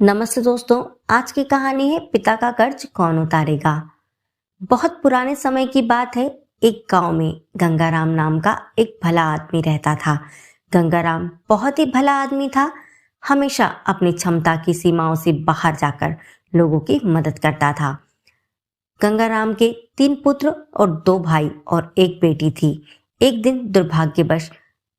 नमस्ते दोस्तों। आज की कहानी है पिता का कर्ज कौन उतारेगा। बहुत पुराने समय की बात है। एक गांव में गंगाराम नाम का एक भला आदमी रहता था। गंगाराम बहुत ही भला आदमी था। हमेशा अपनी क्षमता की सीमाओं से बाहर जाकर लोगों की मदद करता था। गंगाराम के 3 पुत्र और 2 भाई और एक बेटी थी। एक दिन दुर्भाग्यवश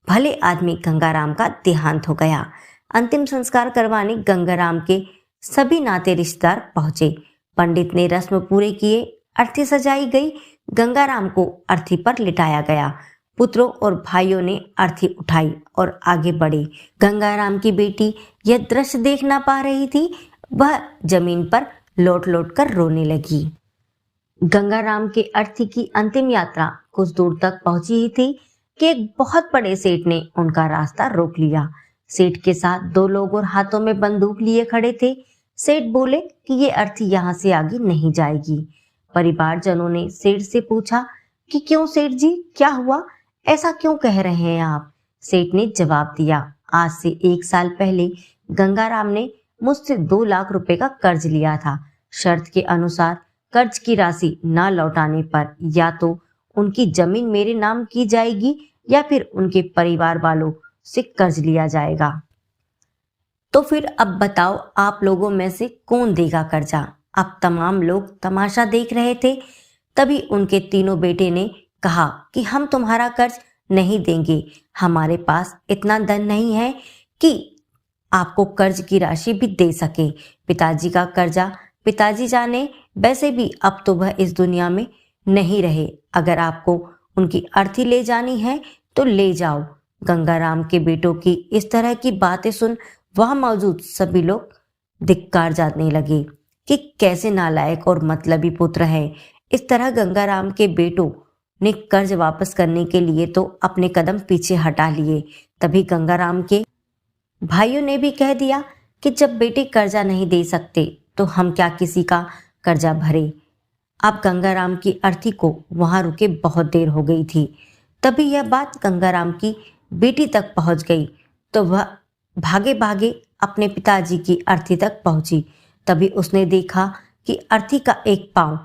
भले आदमी गंगाराम का देहांत हो गया। अंतिम संस्कार करवाने गंगाराम के सभी नाते रिश्तेदार पहुंचे। पंडित ने रस्म पूरे किए, अर्थी सजाई गई। गंगाराम को अर्थी पर लिटाया गया। पुत्रों और भाइयों ने अर्थी उठाई और आगे बढ़े। गंगाराम की बेटी यह दृश्य देख ना पा रही थी। वह जमीन पर लौट लौट कर रोने लगी। गंगाराम के अर्थी की अंतिम यात्रा कुछ दूर तक पहुंची ही थी कि एक बहुत बड़े सेठ ने उनका रास्ता रोक लिया। सेठ के साथ 2 लोग और हाथों में बंदूक लिए खड़े थे। सेठ बोले कि ये अर्थी यहाँ से आगे नहीं जाएगी। परिवारजनों ने सेठ से पूछा कि क्यों सेठ जी, क्या हुआ, ऐसा क्यों कह रहे हैं आप। सेठ ने जवाब दिया, आज से 1 साल पहले गंगाराम ने मुझसे 2 लाख रुपए का कर्ज लिया था। शर्त के अनुसार कर्ज की राशि न लौटाने पर या तो उनकी जमीन मेरे नाम की जाएगी या फिर उनके परिवार वालों से कर्ज लिया जाएगा। तो फिर अब बताओ, आप लोगों में से कौन देगा कर्जा। अब तमाम लोग तमाशा देख रहे थे। तभी उनके तीनों बेटे ने कहा कि हम तुम्हारा कर्ज नहीं देंगे। हमारे पास इतना धन नहीं है कि आपको कर्ज की राशि भी दे सके। पिताजी का कर्जा पिताजी जाने, वैसे भी अब तो वह इस दुनिया में नहीं रहे। अगर आपको उनकी अर्थी ले जानी है तो ले जाओ। गंगाराम के बेटों की इस तरह की बातें सुन वहां मौजूद सभी लोग धिक्कार जाने लगे कि कैसे नालायक और मतलबी पुत्र है। इस तरह गंगाराम के बेटों ने कर्ज वापस करने के लिए तो अपने कदम पीछे हटा लिए। तभी गंगाराम के भाइयों ने भी कह दिया कि जब बेटे कर्जा नहीं दे सकते तो हम क्या किसी का कर्जा भरे। अब गंगाराम की अर्थी को वहां रुके बहुत देर हो गई थी। तभी यह बात गंगाराम की बेटी तक पहुंच गई तो वह भागे भागे अपने पिताजी की अर्थी तक पहुंची। तभी उसने देखा कि अर्थी का एक पांव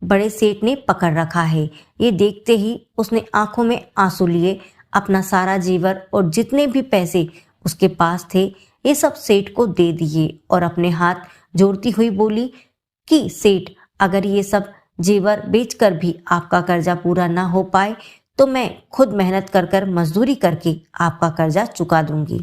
बड़े सेठ ने पकड़ रखा है। ये देखते ही उसने आंखों में आंसू लिए अपना सारा जेवर और जितने भी पैसे उसके पास थे ये सब सेठ को दे दिए और अपने हाथ जोड़ती हुई बोली कि सेठ, अगर ये सब जेवर बेचकर भी आपका कर्जा पूरा ना हो पाए तो मैं खुद मेहनत कर कर मजदूरी करके आपका कर्जा चुका दूंगी,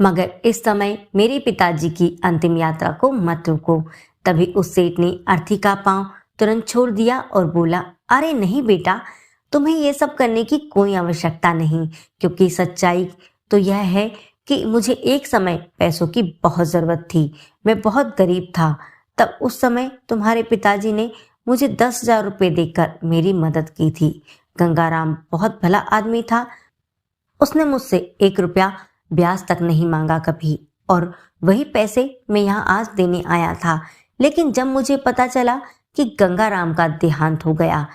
मगर इस समय मेरे पिताजी की अंतिम यात्रा को मत रोको। तभी उस सेठ ने अर्थी का पांव तुरंत छोड़ दिया और बोला, अरे नहीं बेटा, तुम्हें ये सब करने की कोई आवश्यकता नहीं, क्योंकि सच्चाई तो यह है कि मुझे एक समय पैसों की बहुत जरूरत थी। मैं बहुत गरीब था। तब उस समय तुम्हारे पिताजी ने मुझे 10,000 रुपये देकर मेरी मदद की थी। गंगाराम बहुत भला आदमी था। उसने मुझसे 1 रुपया ब्याज तक नहीं मांगा कभी, और वही पैसे मैं यहाँ आज देने आया था। लेकिन जब मुझे पता चला कि गंगाराम का देहांत हो गया,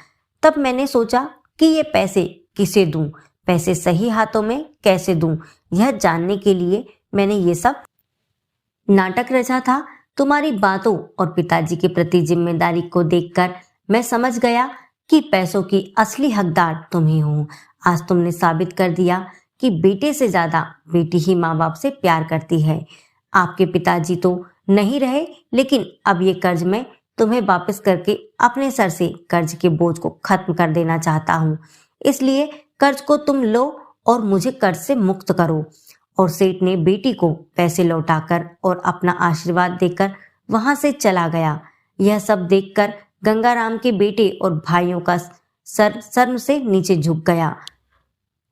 तब मैंने सोचा कि ये पैसे किसे दूं, पैसे सही हाथों में कैसे दूं। यह जानने के लिए मैंने ये सब नाटक रचा था। तुम्हारी बातों और पिताजी के प्रति जिम्मेदारी को देखकर मैं समझ गया कि पैसों की असली हकदार तुम ही हो। आज तुमने साबित कर दिया कि बेटे से ज्यादा बेटी ही माँ बाप से प्यार करती है। आपके पिताजी तो नहीं रहे, लेकिन अब ये कर्ज मैं तुम्हें वापस करके अपने सर से कर्ज के बोझ को खत्म कर देना चाहता हूँ। इसलिए कर्ज को तुम लो और मुझे कर्ज से मुक्त करो। और सेठ ने बेटी को पैसे लौटाकर और अपना आशीर्वाद देकर वहां से चला गया। यह सब देखकर गंगाराम के बेटे और भाइयों का सर शर्म से नीचे झुक गया।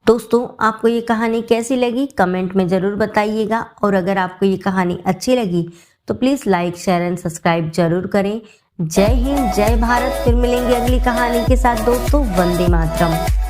दोस्तों, आपको ये कहानी कैसी लगी कमेंट में जरूर बताइएगा, और अगर आपको ये कहानी अच्छी लगी तो please like, share and subscribe जरूर करें। जय हिंद, जय भारत। फिर मिलेंगे अगली कहानी के साथ दोस्तों। वंदे मातरम।